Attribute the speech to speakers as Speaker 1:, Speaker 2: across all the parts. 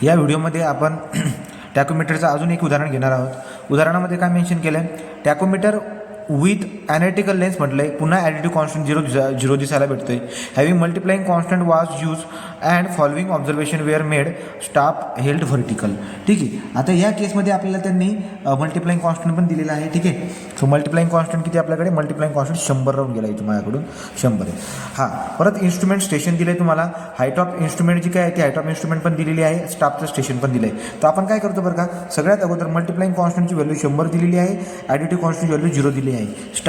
Speaker 1: या व्हिडिओमध्ये आपण टॅकोमीटरचं अजून एक उदाहरण घेणार आहोत। उदाहरणामध्ये काय मेन्शन केलं आहे, टॅकोमीटर विथ ॲनालिटिकल लेन्स म्हटलं आहे, पुन्हा ॲडिटिव्ह कॉन्स्टंट झिरो दिसायला भेटतोय। Having multiplying constant was use and following observation were made staff held vertical. ठीक आहे, आता या केसमध्ये आपल्याला त्यांनी मल्टिप्लाइंग कॉन्स्टंट पण दिलेला आहे। ठीक आहे, सो मल्टिप्लाइंग कॉन्स्टंट किती आपल्याकडे, मल्टिप्लाइंग कॉन्स्टंट 100 राहून गेला इथं माझ्याकडून 100 आहे। हां, परत इन्स्ट्रुमेंट स्टेशन दिलं आहे तुम्हाला, हाईट ऑफ इन्स्ट्रुमेंट जी काय आहे ती हाईट ऑफ इन्स्ट्रुमेंट पण दिलेली आहे, स्टाफचं स्टेशन पण दिलं आहे। तर आपण काय करतो बरं का, सगळ्यात अगोदर मल्टिप्लाइंग कॉन्स्टंटची व्हॅल्यू 100 दिलेली आहे, ॲडिटिव्ह कॉन्स्टंटची व्हॅल्यू 0 दिली आहे।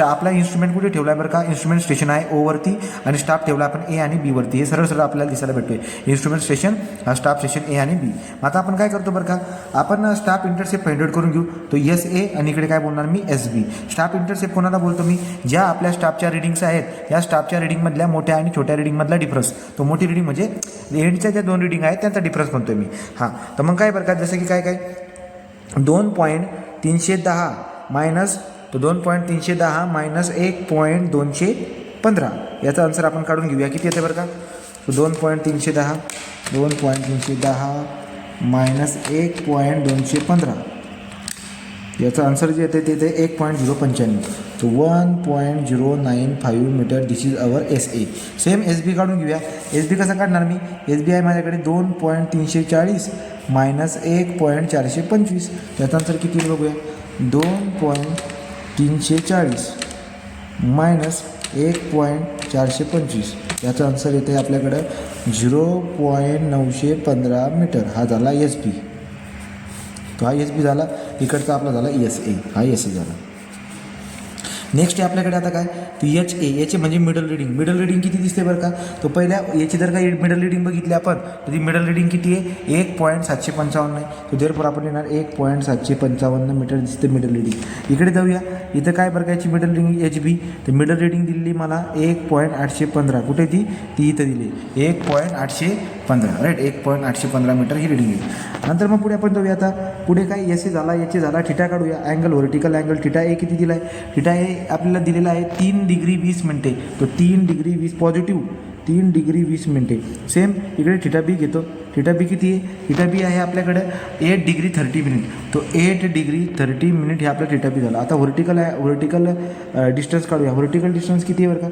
Speaker 1: आपला इन्स्ट्रुमेंट कुठे ठेवला आहे बरं का, इन्स्ट्रुमेंट स्टेशन आहे ओ वरती आणि स्टाफ ठेवला आपण ए आणि बी वरती। हे सरळ सरळ आपल्याला दिसायला भेटतोय, इन्स्ट्रुमेंट स्टेशन स्टाफ स्टेशन ए आणि बी। मग आता आपण काय करतो बरं का, आपण स्टाफ इंटरसेप्ट फाइंड आउट करून घेऊ। तो एस ए आणि इकडे काय बोलणार मी एस बी। स्टाफ इंटरसेप्ट कोणाला बोलतो मी, ज्या आपल्या स्टाफच्या रिडिंग्स आहेत या स्टाफच्या रिडिंगमधल्या मोठ्या आणि छोट्या रिडिंगमधला डिफरन्स, तो मोठी रिडिंग म्हणजे एंडच्या ज्या दोन रिडिंग आहेत त्यांचा डिफरन्स म्हणतोय मी। हां, तर मग काय बरं का, जसं की काय काय 2.310 मायनस, तो 2.310 मायनस 1.215 याचा आन्सर आपण काढून घेऊया, किती येते बरं का। 2.310 मायनस 1.215 याचा आन्सर जे येते ते येते 1.095, तो 1.095 metre. This is our S A. Same S B काढून घेऊया। एस बी कसा काढणार मी, एस बी आहे माझ्याकडे 2.340 मायनस 1.425 याचा आन्सर किती बघूया, 2.340 मायनस 1.425 याचा आन्सर येते आपल्याकडं 0.915 मीटर। हा झाला एस बी, तो हा एस बी झाला, इकडचा आपला झाला एस ए, हा एस ए झाला। नेक्स्ट आहे आपल्याकडे आता काय, ती एच ए। एच ए म्हणजे मिडल रिडिंग। मिडल रिडिंग किती दिसते बरं का, तो पहिल्या याची जर काही मिडल रिडिंग बघितली आपण तर ती मिडल रिडिंग किती आहे, 1.755 आहे। तो देअरफॉर आपण येणार 1.755 मीटर दिसते मिडल रिडिंग। इकडे जाऊया, इथं काय बरं का याची मिडल रिडिंग एच बी, तर मिडल रिडिंग दिलेली मला 1.815, कुठे ती इथं दिली 1.815, राईट, 1.815 मीटर ही रिडिंग आहे। नंतर मग पुढे आपण जाऊया, आता पुढे काय एस ए झाला, एच ए झाला, थिटा काढूया। Angle vertical angle theta A किती दिला आहे, थिटा ए आपल्याला दिलेला आहे 3 डिग्री 20 मिनिटे, तो 3 डिग्री 20 पॉझिटिव्ह 3 डिग्री 20 मिनिटे। सेम इकडे थिटा बी घेतो, थिटा बी किती आहे, थिटा बी आहे आपल्याकडे 8 डिग्री 30 मिनिट, तो 8 डिग्री 30 मिनिट हे आपला थिटा बी झाला। आता व्हर्टिकल डिस्टन्स काढूया। व्हर्टिकल डिस्टन्स किती आहे बरं का,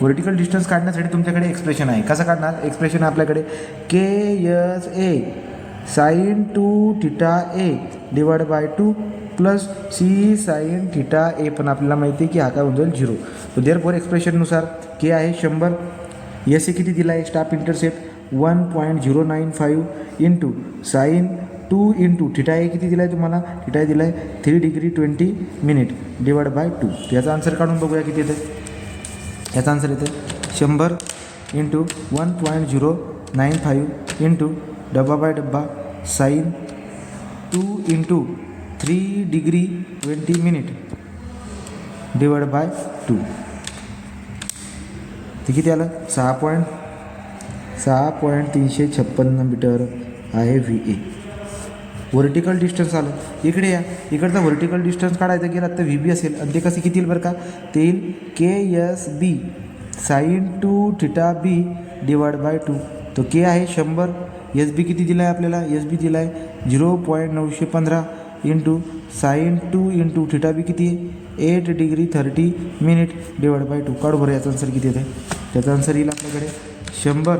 Speaker 1: व्हर्टिकल डिस्टन्स काढण्यासाठी तुमच्याकडे एक्सप्रेशन आहे, कसं काढणार, एक्सप्रेशन आपल्याकडे K S A sine 2 theta A divide by 2 plus C sine theta A, पण आपल्याला माहिती आहे की हा काय होऊन जाईल 0। तो देअरफॉर एक्सप्रेशननुसार के आहे 100, एस ए किती दिला आहे, staff intercept 1.095 into sine 2 into theta A किती दिला आहे तुम्हाला, थिटा ए दिला आहे 3 डिग्री 20 मिनिट डिवाइड बाय 2। याचा आन्सर काढून बघूया किती येते, याचा आन्सर येते 100 इंटू 1.095 इंटू डब्बा बाय डब्बा sine 2 into 3 degree 20 minute divide by 2, ते किती आलं 6.356 मीटर आहे व्ही ए। व्हर्टिकल डिस्टन्स आलं, इकडे या, इकडचा व्हर्टिकल डिस्टन्स काढायचं गेला तर व्ही बी असेल, आणि ते कसं किती येईल बरं का, ते येईल K S B sine 2 theta B divide by 2, तो के आहे 100, एस बी किती दिला आहे आपल्याला, एस बी दिला आहे 0.915 इंटू साइन 2 इंटू थिटा बी किती आहे 8 डिग्री 30 मिनिट डिवाइड बाय 2। काढू बरं याचा आन्सर किती येते, त्याचा आन्सर येईल आपल्याकडे 100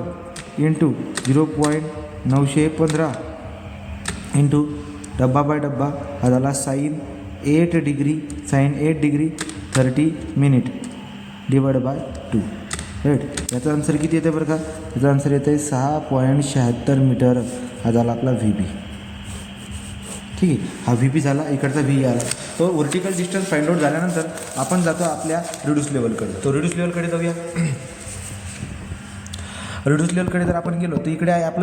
Speaker 1: इंटू 0.915 इंटू डब्बा बाय डब्बा हा झाला sine 8 degree 30 minute divide by 2, right. याचा आन्सर किती येते बरं का, याचा आन्सर येते 6.76 मीटर, हा झाला आपला व्ही बी। ठीक आहे, हा व्ही पी झाला, इकडचा व्ही आला। तो व्हर्टिकल डिस्टन्स फाइंड आउट झाल्यानंतर आपण जातो आपल्या रिड्यूस लेवलकडे। तो रिड्यूस लेवलकडे जाऊया। रिड्यूस लेवलकडे जर आपण गेलो तर इकडे आहे आपलं,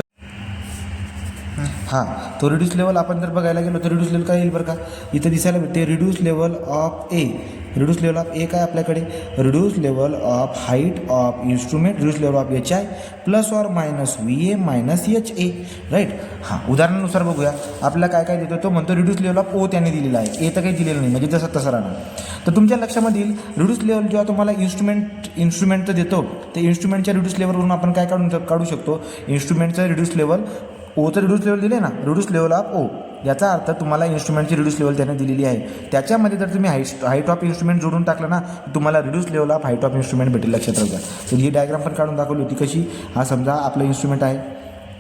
Speaker 1: हां, तो रिड्यूस लेवल आपण जर बघायला गेलो तर रिड्यूस लेवल काय येईल बरं का, इथं दिसायला भेटते reduce level of A. Reduce level of A काय आपल्याकडे, reduce level of height of instrument, reduce level of H I plus और minus V A minus H A, right. हां, उदाहरणानुसार बघूया आपल्याला काय काय देतो, तो म्हणतो रिड्यूस लेवल ऑफ ओ त्याने दिलेला आहे, ए तर काही दिलेलं नाही, म्हणजे जसं तसं राहणार। तर तुमच्या लक्षामध्ये येईल रिड्यूस लेवल जेव्हा तुम्हाला इन्स्ट्रुमेंटचं देतो, ते इन्स्ट्रुमेंटच्या रिड्यूस लेवलवरून आपण काय काढू शकतो, इन्स्ट्रुमेंटचं रिड्यूस लेवल ओचं रिड्यूस लेवल दिले ना, रिड्यूस लेवल ऑफ ओ, याचा अर्थ तुम्हाला इन्स्ट्रुमेंटची रिड्यूस लेवल त्याने दिलेली आहे. त्याच्यामध्ये जर तुम्ही हाईट ऑफ इन्स्ट्रुमेंट जोडून टाकलं ना, तुम्हाला reduce level of height of instrument भेटेल. लक्षात राहू द्या. तर ही डायग्राम पण काढून दाखवली होती. कशी, हा समजा आपलं इन्स्ट्रुमेंट आहे,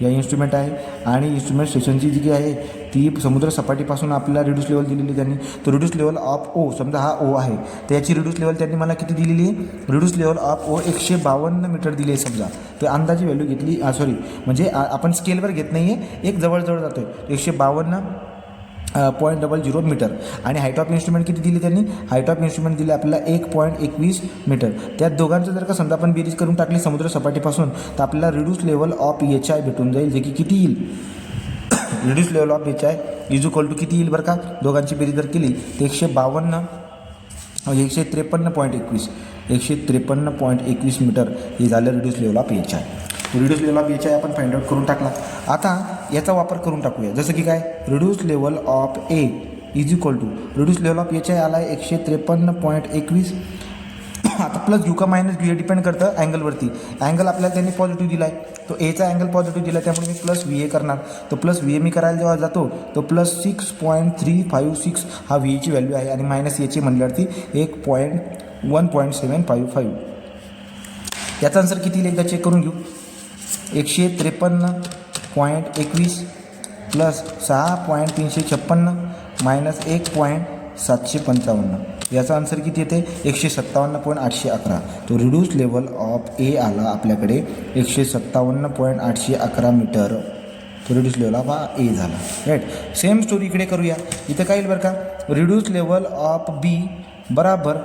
Speaker 1: या इन्स्ट्रुमेंट आहे आणि इन्स्ट्रुमेंट स्टेशनची जी आहे ती समुद्र सपाटीपासून आपल्याला रिड्यूस लेवल दिलेली त्यांनी. तो रिड्यूस लेवल ऑफ ओ, समजा हा ओ आहे, तर याची रिड्यूस लेवल त्यांनी मला किती दिलेली आहे, reduce level of O 152 metre दिली आहे समजा. तर अंदाजी व्हॅल्यू घेतली, सॉरी म्हणजे आपण स्केलवर घेत नाही आहे, एक जवळजवळ जातो आहे 152.00 मीटर. आणि हाईट ऑफ इन्स्ट्रुमेंट किती दिली त्यांनी, हाईट ऑफ इन्स्ट्रुमेंट दिली आपल्याला 1.21 मीटर. त्या दोघांचं जर का समजा आपण बेरीज करून टाकली समुद्र सपाटीपासून, तर आपल्याला रिड्यूस लेवल ऑफ HI भेटून जाईल, जे की किती येईल, reduce level of HI is equal to किती येईल बरं का, दोघांची बेरीज जर केली तर 153.21 मीटर हे झालं reduce level of HI. Reduce level of HI आपण फाइंड आउट करून टाकला. आता याचा वापर करून टाकूया, जसं की काय, reduce level of A is equal to reduce level of HI आला आहे 153.21. आता प्लस घेऊ का मायनस घेऊ, हे डिपेंड करतं अँगलवरती. अँगल आपल्याला त्यांनी पॉझिटिव्ह दिला आहे, तो एचा अँगल पॉझिटिव्ह दिला, त्यामुळे मी प्लस VA करणार. तो प्लस VA मी करायला जेव्हा जातो तो प्लस 6.356 हा VAची व्हॅल्यू आहे, आणि मायनस याची म्हणल्यावरती 1.755. याचा आन्सर किती येईल एकदा चेक करून घेऊ. 153.21 प्लस 6.356 मायनस 1.755. याचा आन्सर किती येते, 157.811. तो रिड्यूस लेवल ऑफ ए आला आपल्याकडे 157.811 मीटर. तो रिड्यूस लेवल ऑफ हा ए झाला. राईट. सेम स्टोरी इकडे करूया. इथं काय येईल बरं का, रिड्यूस लेवल ऑफ बी बराबर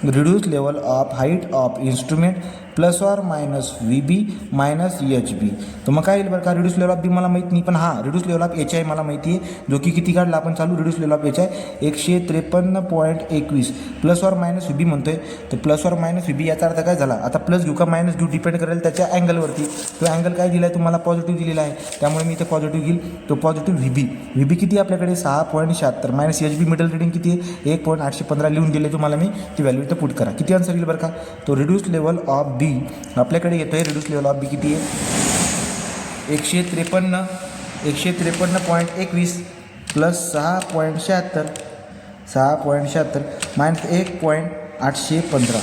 Speaker 1: reduce level of height of instrument plus or minus VB minus HB. तर मग काय येईल बरं का, रिड्यूस लेवल ऑफ बी मला माहीत नाही, पण हां रिड्यूस लेवल ऑफ HI मला माहिती आहे, जो की किती काढला आपण चालू. Reduce level of HI 153.21 plus or minus VB म्हणतोय, तर प्लस ऑर मायनस VB याचा अर्थ काय झाला. आता प्लस घेऊ का मायनस घेऊ डिपेंड करेल त्याच्या अँगलवरती. तो अँगल काय दिला आहे तुम्हाला, पॉझिटिव्ह दिलेला आहे, त्यामुळे मी इथे पॉझिटिव्ह घेईल. तो पॉझिटिव्ह VB किती आपल्याकडे 6.76 मायनस HB मिडल रिडिंग किती आहे 1.815 लिहून दिले तुम्हाला मी, ती व्हॅल्यू इथं पुट करा. किती आन्सर येईल बरं का, तो रिड्यूस लेवल ऑफ बी आपल्याकडे येतो आहे. रिड्यूस लेवल ऑफ बी किती आहे 153.21 प्लस 6.76 मायनस 1.815.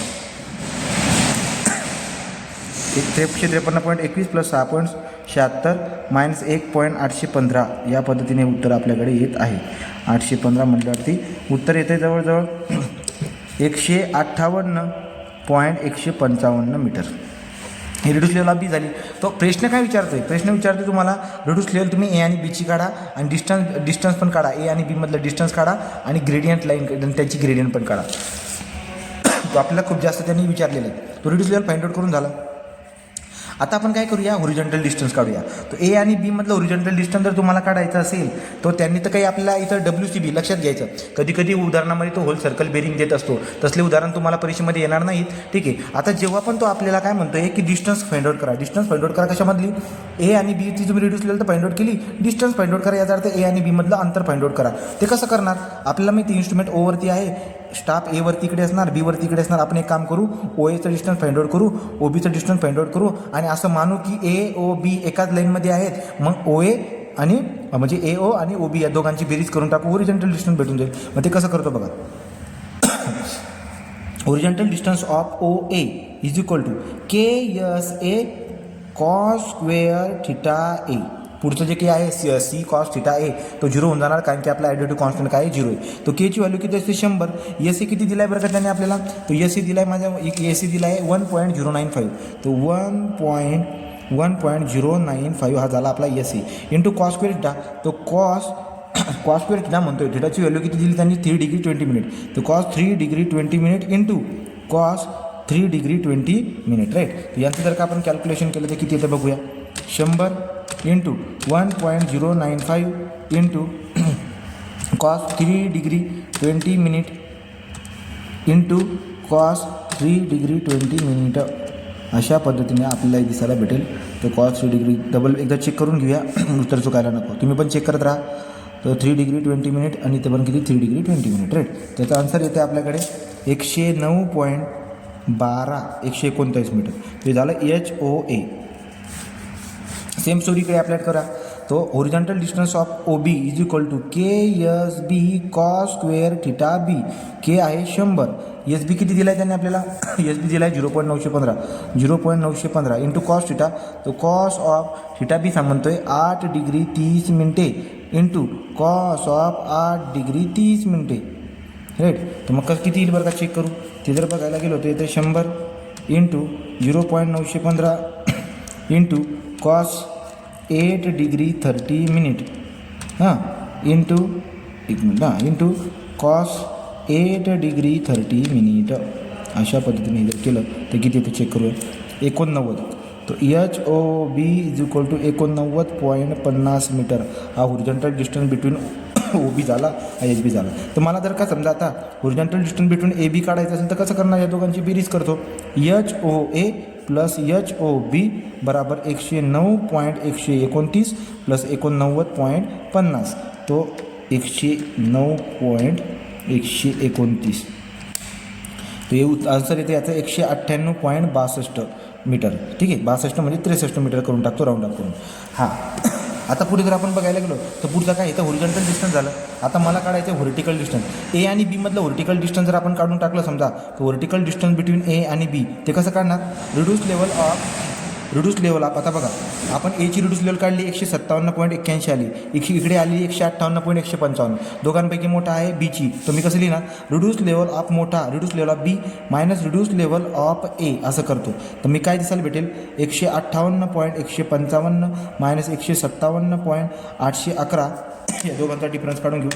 Speaker 1: 153.21 प्लस 6.76 मायनस 1.815 या पद्धतीने उत्तर आपल्याकडे येत आहे. 815 म्हटल्यावरती उत्तर येते जवळजवळ 158.155 मीटर. ही रिड्यूस लेवल ऑफ बी झाली. तो प्रश्न काय विचारतो आहे, प्रश्न विचारतो तुम्हाला रिड्यूस लेवल तुम्ही ए आणि बीची काढा, आणि डिस्टन्स पण काढा, ए आणि बी मधलं डिस्टन्स काढा, आणि ग्रेडियंट लाईन त्याची ग्रेडियंट पण काढा. तो आपल्याला खूप जास्त त्यांनी विचारलेलं आहे. तो रिड्यूस लेवल फाइंड आउट करून झाला. आता आपण काय करूया, होरिझॉन्टल डिस्टन्स काढूया. तो ए आणि बी मधलं होरिझॉन्टल डिस्टन्स जर तुम्हाला काढायचं असेल तो त्यांनी तर काही आपल्याला इथं WCB लक्षात घ्यायचं. कधी कधी उदाहरणामध्ये तो होल सर्कल बेरिंग देत असतो, तसले उदाहरण तुम्हाला परीक्षेमध्ये येणार नाहीत. ठीक आहे. आता जेव्हा पण तो आपल्याला काय म्हणतोय की डिस्टन्स फाइंड आउट करा, डिस्टन्स फाइंड आउट करा कशामधली, ए आणि बीची तुम्ही रिड्यूस लेवल तर फाइंड आउट केली, डिस्टन्स फाइंड आउट करा, याचा अर्थ ए आणि बी मधलं अंतर फाइंड आउट करा. ते कसं करणार, आपल्याला माहिती इन्स्ट्रुमेंट ओवरती आहे, स्टाफ ए वरती इकडे असणार, बी वरती इकडे असणार. आपण एक काम करू, OAचं डिस्टन्स फाइंड आउट करू, OBचं डिस्टन्स फाइंड आउट करू, आणि असं मानू की AOB एकाच लाईनमध्ये आहेत. मग OA आणि म्हणजे AO आणि OB या दोघांची बेरीज करून टाकू, होरिझॉन्टल डिस्टन्स भेटून जाईल. मग ते कसं करतो बघा, horizontal distance of OA is equal to KSA cos square theta A. पुढचं जे काही आहे C कॉस थिटा ए तो 0 होऊन जाणार, कारण की आपला ॲडिटिव्ह कॉन्स्टंट काय आहे 0 आहे. तो केची व्हॅल्यू किती असते 100. SC किती दिला आहे बरं का त्याने आपल्याला, तो SC दिला आहे माझ्या SC दिला आहे 1.095. तो 1.095 हा झाला आपला SC into cos square theta. तो कॉस स्क्वेअर थिटा म्हणतोय, थिटाची व्हॅल्यू किती दिली त्यांनी 3 डिग्री 20 मिनिट. तो cos 3 degree 20 minute into cos 3 degree 20 minute. Right. तर यांचं जर का आपण कॅल्क्युलेशन केलं तर किती येतं बघूया, 100 into 1.095 into cos 3 degree 20 minute into cos 3 degree 20 minute. अशा पद्धतीने आपल्याला दिसायला भेटेल. तर कॉस 3 डिग्री डबल एकदा चेक करून घेऊया, उत्तर चुकायला नको, तुम्ही पण चेक करत राहा. तर 3 डिग्री 20 मिनिट आणि ते पण किती 3 डिग्री 20 मिनिट. राईट. त्याचा आन्सर येते आपल्याकडे 109.12 139 मीटर. ते झालं HOA. सेम स्टोरीकडे अप्लाय करा. तो horizontal distance of O B is equal to K S B cos square theta B. K आहे 100. एस बी किती दिला आहे त्यांनी आपल्याला? एस बी दिला आहे 0.915 इंटू कॉस थिटा. तो कॉस ऑफ थिटा बी म्हणतोय 8 डिग्री 30 मिनटे इंटू कॉस ऑफ 8 डिग्री 30 मिनटे. राईट. तर मग कसं किती येईल बरं का चेक करू. ते जर बघायला गेलो तर येते 100 into 0.915 into cos 8 degree 30 minute हां into into cos 8 degree 30 minute. अशा पद्धतीने जर केलं तर किती ते चेक करूया. 89. तो HOB is equal to 89.50 metre. हा ओरिजेंटल डिस्टन्स बिटवीन OB झाला हा HB झाला. तर मला जर का समजा आता ओरिजेंटल डिस्टन्स बिटवीन AB काढायचं असेल तर कसं करणार. या दोघांची बेरीज करतो. HOA प्लस HOB बराबर 109.129 प्लस 89.50. तो 109.129. तो हे आन्सर येते याचं 198.62 मीटर. ठीक आहे. 62 म्हणजे 63 मीटर करून टाकतो राऊंड अप करून. हां. आता पुढे जर आपण बघायला गेलो तर पुढचं काय इथं व्हॉरिजॉन्टल डिस्टन्स झालं. आता मला काढायचं व्हर्टिकल डिस्टन्स. ए आणि बी मधलं व्हर्टिकल डिस्टन्स जर आपण काढून टाकलं समजा तर व्हर्टिकल डिस्टन्स बिटवीन ए आणि बी ते कसं काढणार. रिड्यूस लेवल ऑफ आता बघा आपण एची रिड्यूस लेवल काढली 157.81 आली. इकडे आली 158.155. दोघांपैकी मोठा आहे बीची. तर मी कसं लिहिणार. रिड्यूस लेवल ऑफ मोठा reduce level of B minus reduce level of A असं करतो. तर मी काय दिसायला भेटेल 158.155 मायनस 157.811. या दोघांचा डिफरन्स काढून घेऊ.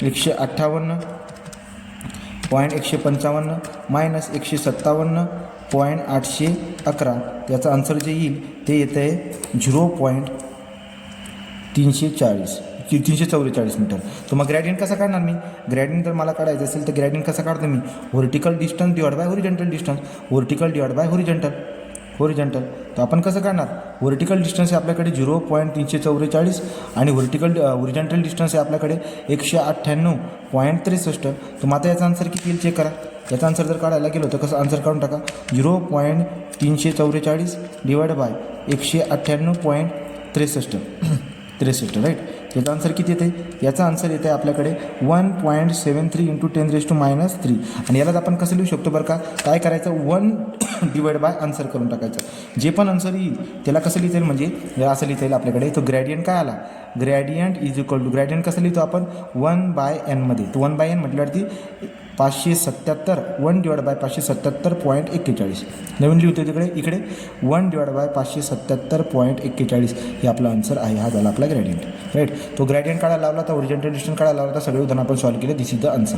Speaker 1: 158.155 मायनस 157.811. याचं आन्सर जे येईल ते येतं आहे 0.344 मीटर. तर मग ग्रॅडियंट कसा काढणार मी. ग्रॅडियंट जर मला काढायचं असेल तर ग्रॅडियंट कसा काढतो मी. Vertical distance divide by horizontal distance. Vertical divide by horizontal. तर आपण कसं काढणार. व्हर्टिकल डिस्टन्स आहे आपल्याकडे 0.344 आणि होरिजेंटल डिस्टन्स आहे आपल्याकडे 198.63. तर मग आता याचा आन्सर किती येईल चेक करा. याचा आन्सर जर काढायला गेलो तर कसं आन्सर काढून टाका. 0.344 डिवाइड बाय 198.63 राईट. याचा आन्सर किती येते. याचा आन्सर येते आपल्याकडे 1.73 इंटू 10⁻³ आणि यालाच आपण कसं लिहू शकतो बरं का. काय करायचं 1 डिवाइड बाय आन्सर करून टाकायचं. जे पण आन्सर येईल त्याला कसं लिहिता येईल म्हणजे असं लिहिता येईल आपल्याकडे. तो ग्रॅडियंट काय आला. Gradient is equal to gradient कसं लिहितो आपण 1/n मध्ये. तो 1/n म्हटल्यावरती 577 1 डिवाइड बाय 577.41. नवीन लिहितो तिकडे इकडे 1 डिवाइड बाय 577.41 हे आपला आन्सर आहे. हा झाला आपला ग्रॅडियंट राईट. तो ग्रॅडियंट काढायला लावला तर ओरिजेंटल डिस्टन्स काढायला लावला तर सगळे उदाहरण आपण सॉल्व्ह केले. दिस इज द आन्सर.